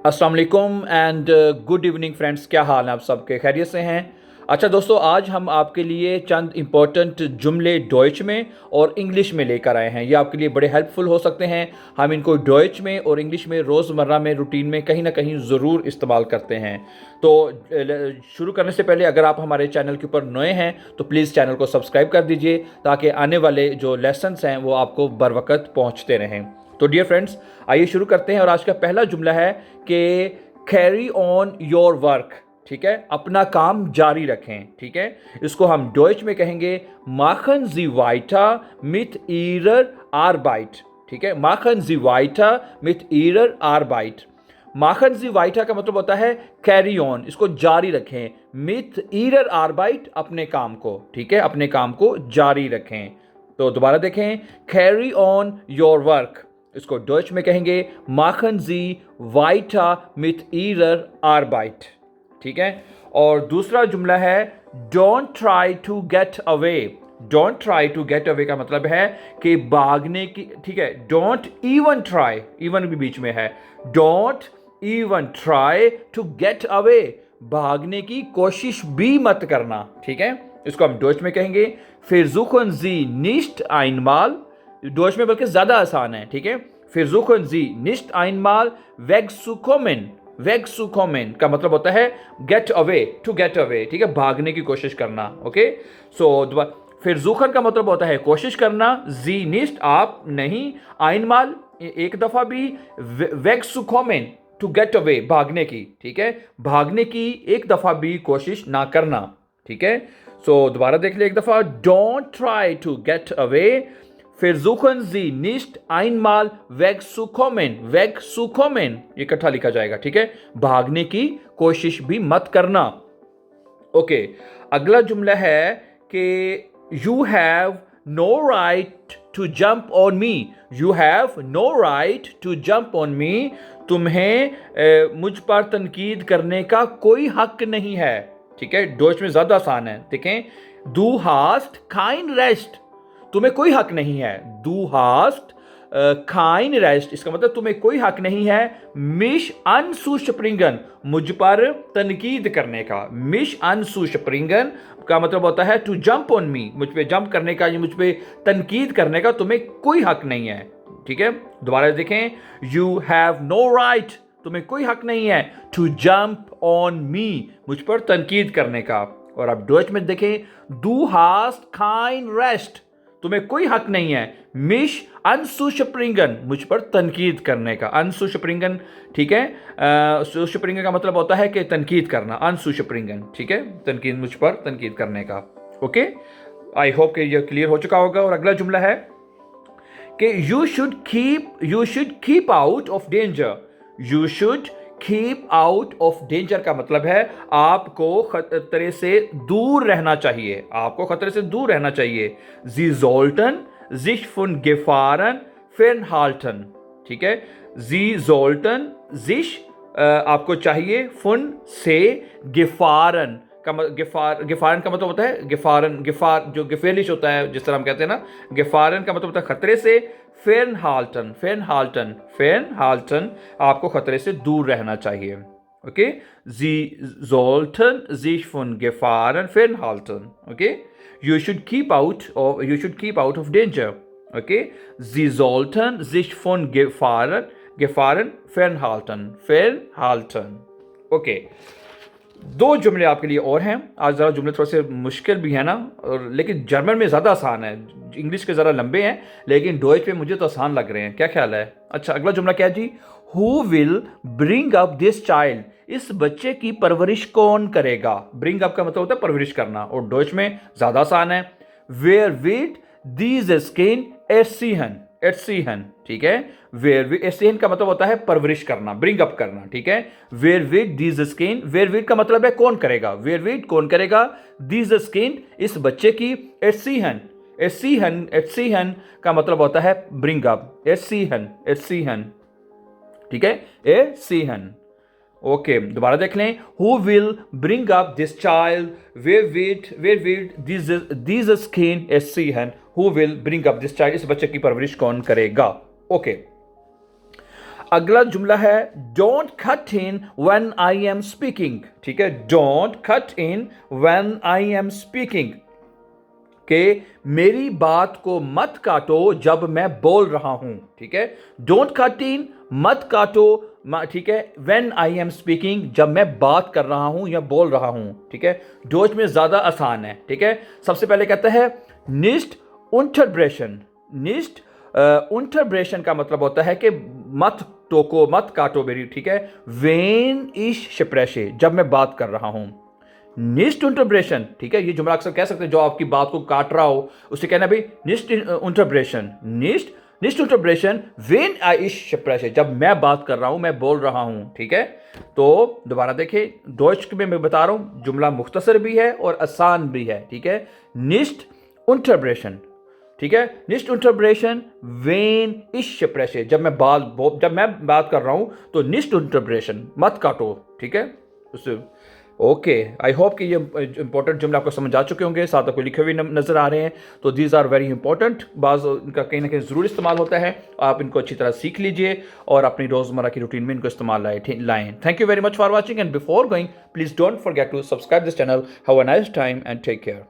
अस्सलाम वालेकुम and good evening friends. क्या हाल है आप सबके? खैरियत से हैं? अच्छा दोस्तों, आज हम आपके लिए चंद इंपॉर्टेंट जुमले डॉइच में और इंग्लिश में लेकर आए हैं। ये आपके लिए बड़े हेल्पफुल हो सकते हैं। हम इनको डॉइच में और इंग्लिश में रोज़मर्रा में रूटीन में कहीं ना कहीं ज़रूर इस्तेमाल करते हैं। तो शुरू करने से पहले अगर आप हमारे चैनल के ऊपर नए हैं तो प्लीज़ चैनल को सब्सक्राइब कर दीजिए ताकि आने वाले जो लेसन्स हैं वो आपको बर वक्त पहुँचते रहें। तो डियर फ्रेंड्स, आइए शुरू करते हैं। और आज का पहला जुमला है कि कैरी ऑन योर वर्क। ठीक है, अपना काम जारी रखें। ठीक है, इसको हम डॉइच में कहेंगे माखन जी वाइटा मिथ ईरर आरबाइट। ठीक है, माखन जी वाइटा मिथ ईरर आरबाइट। माखन जी वाइटा का मतलब होता है कैरी ऑन, इसको जारी रखें। मिथ ईरर आरबाइट, अपने काम को। ठीक है, अपने काम को जारी रखें। तो दोबारा देखें, कैरी ऑन योर वर्क, इसको डच में कहेंगे माखन जी वाइटा मिथ ईरर आरबाइट। ठीक है, और दूसरा जुमला है don't try to get away. Don't try to get away का मतलब है कि भागने की। ठीक है, डोंट इवन ट्राई, इवन भी बीच में है। Don't even try to get away, भागने की कोशिश भी मत करना। ठीक है, इसको हम डच में कहेंगे फिरजुखन जी निश्ट आइनमाल। डॉइच में बल्कि ज्यादा आसान है। ठीक है, फिरजुखन जी निश्ट आइनमाल वेगसुकोमेन। वेगसुकोमेन का मतलब होता है get away, to get away. ठीक है, भागने की कोशिश करना। ओके, सो फिरजुखन का मतलब होता है कोशिश करना, जी निश्ट आप नहीं, आइनमाल एक दफा भी, वेगसुकोमेन टू गेट अवे भागने की। ठीक है, भागने की एक दफा भी कोशिश ना करना। ठीक है, सो दोबारा देख ले एक दफा, don't try to get away, versuchen Sie nicht einmal wegzukommen। wegzukommen ये इकट्ठा लिखा जाएगा। ठीक है, भागने की कोशिश भी मत करना। ओके, अगला जुमला है कि you have no right to jump on me. You have no right to jump on me, तुम्हें मुझ पर तनकीद करने का कोई हक नहीं है। ठीक है, डॉइच में ज्यादा आसान है। देखें, du hast kein Recht, तुम्हें कोई हक नहीं है। Du hast kein Recht, इसका मतलब तुम्हें कोई हक नहीं है mich anzuspringen, मुझ पर तनकीद करने का। mich anzuspringen का मतलब होता है टू जंप ऑन मी, मुझ पे जंप करने का, मुझ पे तनकीद करने का तुम्हें कोई हक नहीं है। ठीक है, दोबारा देखें, you have no right, तुम्हें कोई हक नहीं है टू जंप ऑन मी, मुझ पर तनकीद करने का। और अब डॉइच में देखें, du hast kein Recht, तुम्हें कोई हक नहीं है मिश अनसुशप्रिंगन, मुझ पर तनकीद करने का। अनसुशप्रिंगन, ठीक है, सुशप्रिंगन का मतलब होता है कि तनकीद करना। अनसुशप्रिंगन, ठीक है, तनकीद, मुझ पर तनकीद करने का। ओके, आई होप कि ये क्लियर हो चुका होगा। और अगला जुमला है कि you should keep out of danger. You should keep out of danger का मतलब है आपको खतरे से दूर रहना चाहिए। आपको खतरे से दूर रहना चाहिए। जी सोल्टन जिश फुन गेफारन फेरनहाल्टन। ठीक है, जी सोल्टन जिश आपको चाहिए, फुन से, गेफारन का गेफारन का मतलब होता है गेफारन, गेफार जो गेफेलिश होता है, जिस तरह हम कहते हैं ना, गेफारन का मतलब होता है खतरे से। फेरनहाल्टन, फेरनहाल्टन, फेरनहाल्टन आपको खतरे से दूर रहना चाहिए। ओके, जी सोल्टन sich von Gefahren fernhalten। Okay, you should keep out of danger। Okay, sie sollten sich von Gefahren fernhalten, fernhalten। Okay, दो जुमले आपके लिए और हैं। आज ज़रा जुमले थोड़े से मुश्किल भी है ना, और लेकिन जर्मन में ज़्यादा आसान है। इंग्लिश के ज़रा लंबे हैं लेकिन डॉइच में मुझे तो आसान लग रहे हैं। क्या ख्याल है? अच्छा, अगला जुमला क्या है जी? Who will bring up this child, इस बच्चे की परवरिश कौन करेगा? ब्रिंग अप का मतलब होता है परवरिश करना, और डॉइच में ज़्यादा आसान है। वेयर विड दीज स्किन एर्सीहन, एर्सीहन। ठीक है, वेयर विड, एर्सीहन का मतलब होता है परवरिश करना, ब्रिंग अप करना। ठीक है, वेयर विड दीज स्किन, वेयर विड का मतलब है कौन करेगा, वेयर विड कौन करेगा, दीज स्किन इस बच्चे की, एर्सीहन, एर्सीहन, एर्सीहन का मतलब होता है ब्रिंग अप, एर्सीहन, एर्सीहन। ठीक है, एर्सीहन। ओके, दोबारा देख लें, who will bring up this child, वेयर विड दीज स्किन एर्सीहन, who will bring up this child, इस बच्चे की परवरिश कौन करेगा। ओके, अगला जुमला है don't cut in when I am speaking. ठीक है, don't cut in when I am speaking, कि मेरी बात को मत काटो जब मैं बोल रहा हूं। ठीक है, डोंट कट इन, मत काटो, ठीक है, व्हेन आई एम स्पीकिंग, जब मैं बात कर रहा हूं या बोल रहा हूं। ठीक है, डोच में ज्यादा आसान है। ठीक है, सबसे पहले कहता है निस्ट unterbrechen। निस्ट unterbrechen का मतलब होता है कि मत टोको, मत काटो मेरी। ठीक है, when ich spreche, जब मैं बात कर रहा हूं। निस्ट unterbrechen, ठीक है, ये जुमला अक्सर कह सकते हैं जो आपकी बात को काट रहा हो, उसे कहना भाई निस्ट unterbrechen, निस्ट unterbrechen when ich spreche, जब मैं बात कर रहा हूं, मैं बोल रहा हूं। ठीक है, तो दोबारा देखिए, डॉइच में मैं बता रहा हूं जुमला मुख्तसर भी है और आसान भी है। ठीक है, निस्ट unterbrechen, ठीक है, निस्ट unterbrechen when ich spreche, जब मैं बात कर रहा हूं तो निस्ट unterbrechen, मत काटो। ठीक है, उसे ओके। आई होप कि ये इंपॉर्टेंट जुमले आपको समझ आ चुके होंगे, साथ आपको लिखे हुए नजर आ रहे हैं। तो दीज आर वेरी इंपॉर्टेंट, बाज़ इनका कहीं ना कहीं ज़रूर इस्तेमाल होता है। आप इनको अच्छी तरह सीख लीजिए और अपनी रोज़मर्रा की रूटीन में इनको इस्तेमाल लाएं। Thank you very much for watching, and before going please don't forget to subscribe this channel. Have a nice time and take care.